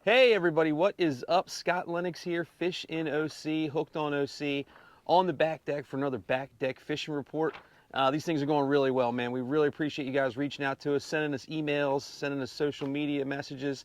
Hey everybody, what is up? Scott Lennox here, Fish in OC, Hooked on OC, on the back deck for another back deck fishing report. These things are going really well, man. We really appreciate you guys reaching out to us, sending us emails, sending us social media messages,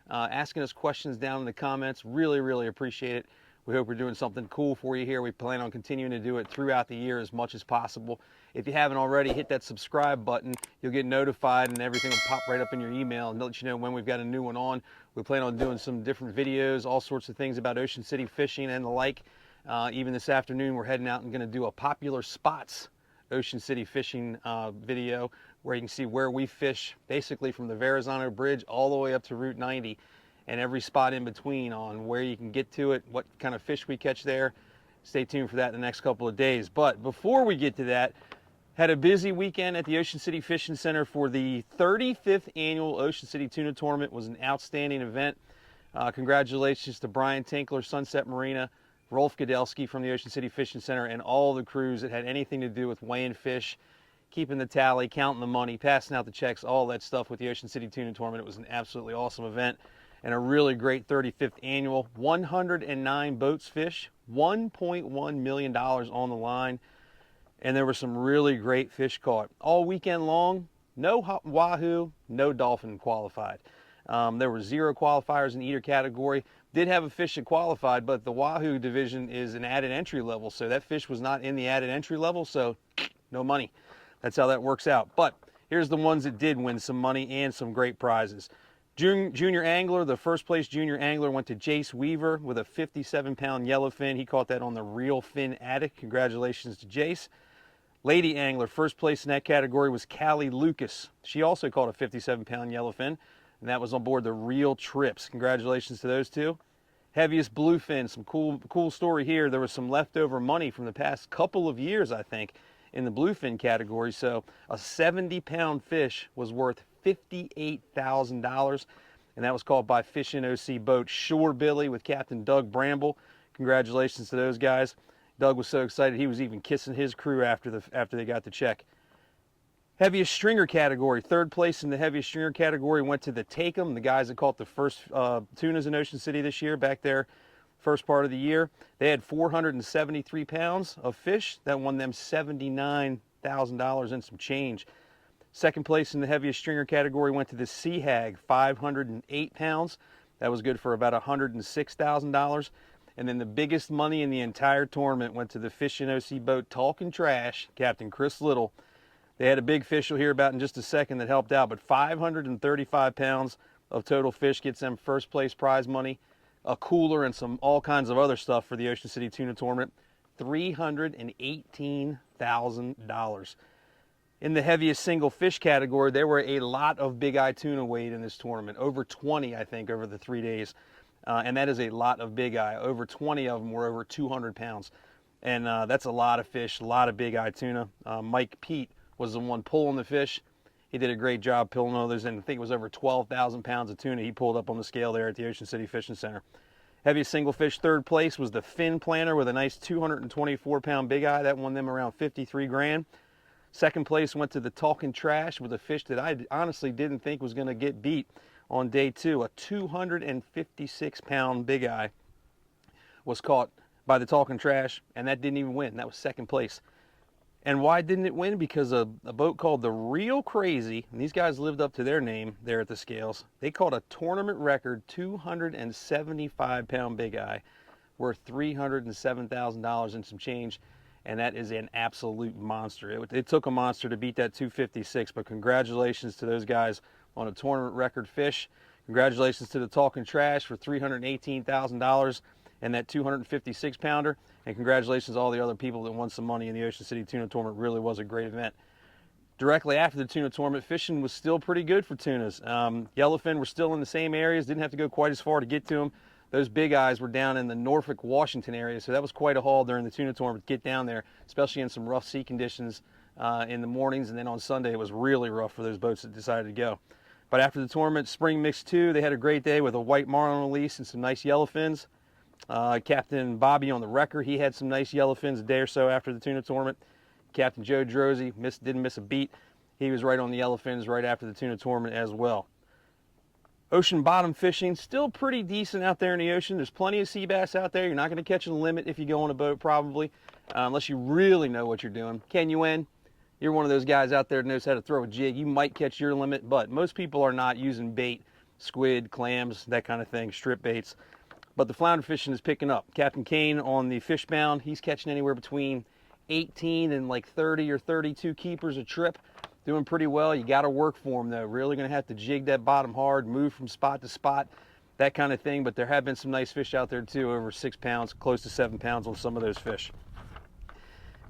asking us questions down in the comments. Really appreciate it. We hope we're doing something cool for you here. We plan on continuing to do it throughout the year as much as possible. If you haven't already, hit that subscribe button. You'll get notified and everything will pop right up in your email and let you know when we've got a new one on. We plan on doing some different videos, all sorts of things about Ocean City fishing and the like. Even this afternoon, we're heading out and going to do a popular spots Ocean City fishing video where you can see where we fish basically from the Verrazano Bridge all the way up to Route 90 and every spot in between on where you can get to it, what kind of fish we catch there. Stay tuned for that in the next couple of days. But before we get to that, had a busy weekend at the Ocean City Fishing Center for the 35th annual Ocean City Tuna Tournament. It was an outstanding event. Congratulations to Brian Tinkler, Sunset Marina, Rolf Godelski from the Ocean City Fishing Center, and all the crews that had anything to do with weighing fish, keeping the tally, counting the money, passing out the checks, all that stuff with the Ocean City Tuna Tournament. It was an absolutely awesome event and a really great 35th annual. 109 boats fished, $1.1 million on the line, and there were some really great fish caught. All weekend long, no wahoo, no dolphin qualified. There were 0 qualifiers in either category. Did have a fish that qualified, but the wahoo division is an added entry level, so that fish was not in the added entry level, so no money. That's how that works out. But here's the ones that did win some money and some great prizes. Junior angler, the first place junior angler went to Jace Weaver with a 57-pound yellowfin. He caught that on the Reel Fin Addict. Congratulations to Jace. Lady angler, first place in that category was Callie Lucas. She also caught a 57-pound yellowfin, and that was on board the Reel Trips. Congratulations to those two. Heaviest bluefin, some cool story here. There was some leftover money from the past couple of years, I think, in the bluefin category. So a 70-pound fish was worth $58,000, and that was caught by Fish in OC boat Shore Billy with Captain Doug Bramble. Congratulations to those guys. Doug was so excited he was even kissing his crew after they got the check. Heaviest stringer category, third place in the heaviest stringer category went to the Take'em, the guys that caught the first tunas in Ocean City this year, back there, first part of the year. They had 473 pounds of fish. That won them $79,000 and some change. Second place in the heaviest stringer category went to the Sea Hag, 508 pounds. That was good for about $106,000. And then the biggest money in the entire tournament went to the Fish in OC boat Talking Trash, Captain Chris Little. They had a big fish you'll hear about in just a second that helped out, but 535 pounds of total fish gets them first place prize money, a cooler, and all kinds of other stuff for the Ocean City Tuna Tournament. $318,000. In the heaviest single fish category, there were a lot of big eye tuna weighed in this tournament, over 20, I think, over the 3 days. And that is a lot of big eye. Over 20 of them were over 200 pounds. And that's a lot of fish, a lot of big eye tuna. Mike Pete was the one pulling the fish. He did a great job pulling others, and I think it was over 12,000 pounds of tuna he pulled up on the scale there at the Ocean City Fishing Center. Heaviest single fish third place was the Fin Planter with a nice 224-pound big eye. That won them around 53 grand. Second place went to the Talking Trash with a fish that I honestly didn't think was going to get beat on day 2. A 256-pound big eye was caught by the Talking Trash, and that didn't even win. That was second place. And why didn't it win? Because a boat called the Real Crazy, and these guys lived up to their name there at the scales. They caught a tournament record 275-pound big eye worth $307,000 and some change. And that is an absolute monster. It took a monster to beat that 256, but congratulations to those guys on a tournament record fish. Congratulations to the Talking Trash for $318,000 and that 256-pounder. And congratulations to all the other people that won some money in the Ocean City Tuna Tournament. Really was a great event. Directly after the tuna tournament, fishing was still pretty good for tunas. Yellowfin were still in the same areas, didn't have to go quite as far to get to them. Those big eyes were down in the Norfolk, Washington area, so that was quite a haul during the tuna tournament to get down there, especially in some rough sea conditions in the mornings, and then on Sunday it was really rough for those boats that decided to go. But after the tournament, Spring Mix 2, they had a great day with a white marlin release and some nice yellowfins. Captain Bobby on the wrecker, he had some nice yellowfins a day or so after the tuna tournament. Captain Joe Drosy didn't miss a beat. He was right on the yellowfins right after the tuna tournament as well. Ocean bottom fishing, still pretty decent out there in the ocean. There's plenty of sea bass out there. You're not going to catch a limit if you go on a boat, probably, unless you really know what you're doing. Can you win? You're one of those guys out there that knows how to throw a jig. You might catch your limit, but most people are not using bait, squid, clams, that kind of thing, strip baits. But the flounder fishing is picking up. Captain Kane on the Fishbound, he's catching anywhere between 18 and like 30 or 32 keepers a trip. Doing pretty well. You got to work for them, though. Really going to have to jig that bottom hard, move from spot to spot, that kind of thing. But there have been some nice fish out there, too, over 6 pounds, close to 7 pounds on some of those fish.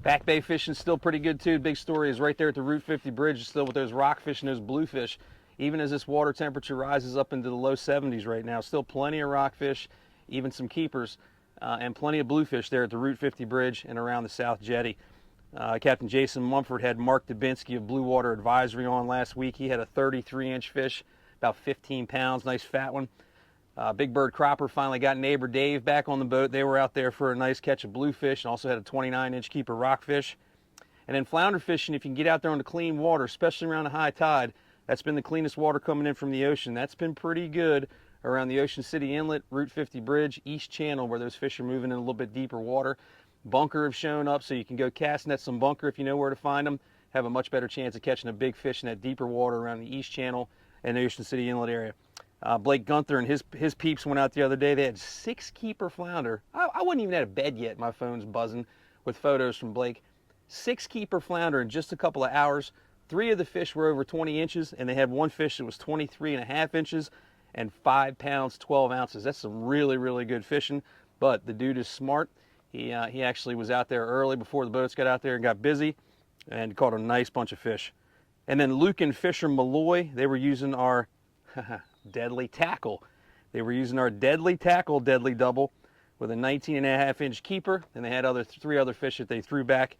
Back bay fishing still pretty good, too. Big story is right there at the Route 50 bridge, still with those rockfish and those bluefish. Even as this water temperature rises up into the low 70s right now, still plenty of rockfish, even some keepers, and plenty of bluefish there at the Route 50 bridge and around the South Jetty. Captain Jason Mumford had Mark Dubinsky of Blue Water Advisory on last week. He had a 33-inch fish, about 15 pounds, nice fat one. Big Bird Cropper finally got neighbor Dave back on the boat. They were out there for a nice catch of bluefish and also had a 29-inch keeper rockfish. And then flounder fishing, if you can get out there on the clean water, especially around a high tide, that's been the cleanest water coming in from the ocean. That's been pretty good around the Ocean City Inlet, Route 50 Bridge, East Channel, where those fish are moving in a little bit deeper water. Bunker have shown up, so you can go cast net some bunker if you know where to find them. Have a much better chance of catching a big fish in that deeper water around the East Channel and the Ocean City Inlet area. Blake Gunther and his peeps went out the other day. They had 6 keeper flounder. I wasn't even out of bed yet. My phone's buzzing with photos from Blake. 6 keeper flounder in just a couple of hours. 3 of the fish were over 20 inches, and they had one fish that was 23.5 inches and 5 pounds, 12 ounces. That's some really, really good fishing, but the dude is smart. He actually was out there early before the boats got out there and got busy and caught a nice bunch of fish. And then Luke and Fisher Malloy, they were using our deadly tackle. They were using our deadly tackle, deadly double, with a 19.5-inch keeper, and they had 3 other fish that they threw back.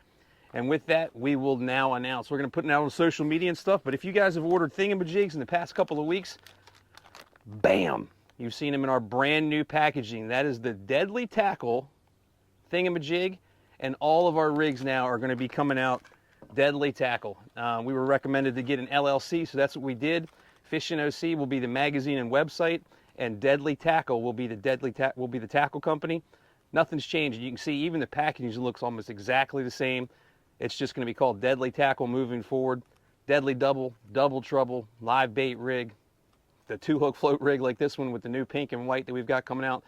And with that, we will now announce. We're going to put it out on social media and stuff, but if you guys have ordered thingamajigs in the past couple of weeks, bam! You've seen them in our brand new packaging. That is the deadly tackle thingamajig, and all of our rigs now are going to be coming out deadly tackle. We were recommended to get an LLC, so that's what we did. Fishing OC will be the magazine and website, and Deadly Tackle will be the tackle company. Nothing's changed. You can see even the packaging looks almost exactly the same. It's just going to be called Deadly Tackle moving forward. Deadly Double, Double Trouble, live bait rig, the 2-hook float rig like this one with the new pink and white that we've got coming out.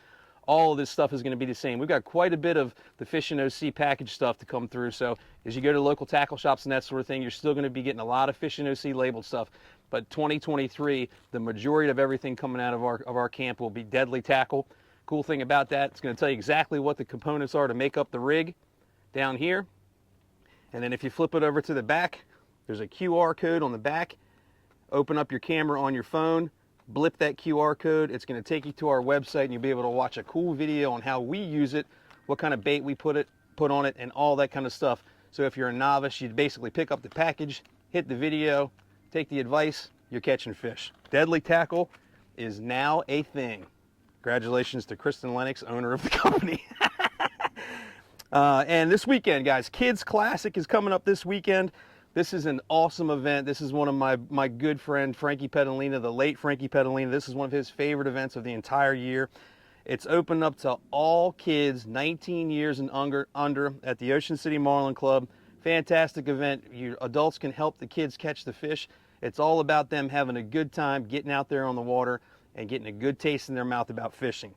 All of this stuff is going to be the same. We've got quite a bit of the Fishing OC package stuff to come through. So as you go to local tackle shops and that sort of thing, you're still going to be getting a lot of Fishing OC labeled stuff. But 2023, the majority of everything coming out of our camp will be Deadly Tackle. Cool thing about that, it's going to tell you exactly what the components are to make up the rig down here. And then if you flip it over to the back, there's a QR code on the back. Open up your camera on your phone, blip that QR code. It's going to take you to our website, and you'll be able to watch a cool video on how we use it, what kind of bait we put on it, and all that kind of stuff. So if you're a novice, you'd basically pick up the package, hit the video, take the advice, you're catching fish. Deadly Tackle is now a thing. Congratulations to Kristen Lennox, owner of the company. And this weekend, guys, Kids Classic is coming up this weekend. This is an awesome event. This is one of my good friend, Frankie Pedalina, the late Frankie Pedalina. This is one of his favorite events of the entire year. It's open up to all kids 19 years and under at the Ocean City Marlin Club. Fantastic event. You adults can help the kids catch the fish. It's all about them having a good time, getting out there on the water, and getting a good taste in their mouth about fishing.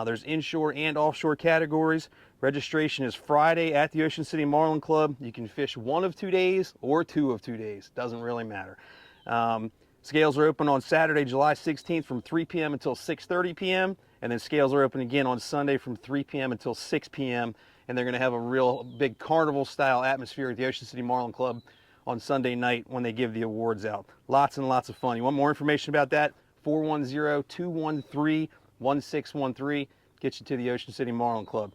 There's inshore and offshore categories. Registration is Friday at the Ocean City Marlin Club. You can fish 1 of 2 days or 2 of 2 days. Doesn't really matter. Scales are open on Saturday, July 16th from 3 p.m. until 6:30 p.m. And then scales are open again on Sunday from 3 p.m. until 6 p.m. And they're going to have a real big carnival-style atmosphere at the Ocean City Marlin Club on Sunday night when they give the awards out. Lots and lots of fun. You want more information about that? 410-213-1613. Get you to the Ocean City Marlin Club.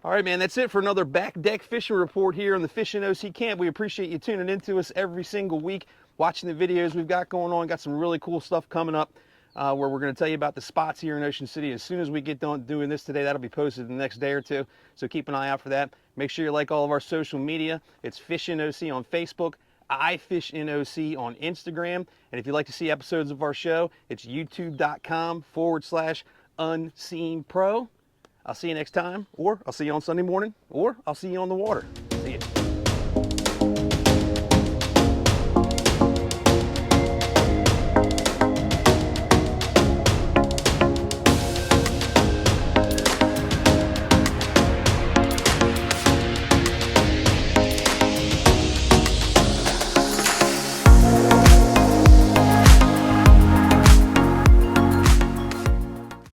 All right, man, that's it for another back deck fishing report here on the Fishing OC Camp. We appreciate you tuning into us every single week, watching the videos we've got going on. Got some really cool stuff coming up where we're going to tell you about the spots here in Ocean City. As soon as we get done doing this today, that'll be posted the next day or two. So keep an eye out for that. Make sure you like all of our social media. It's Fishing OC on Facebook, iFishNOC on Instagram. And if you'd like to see episodes of our show, it's youtube.com/unseenpro. I'll see you next time, or I'll see you on Sunday morning, or I'll see you on the water.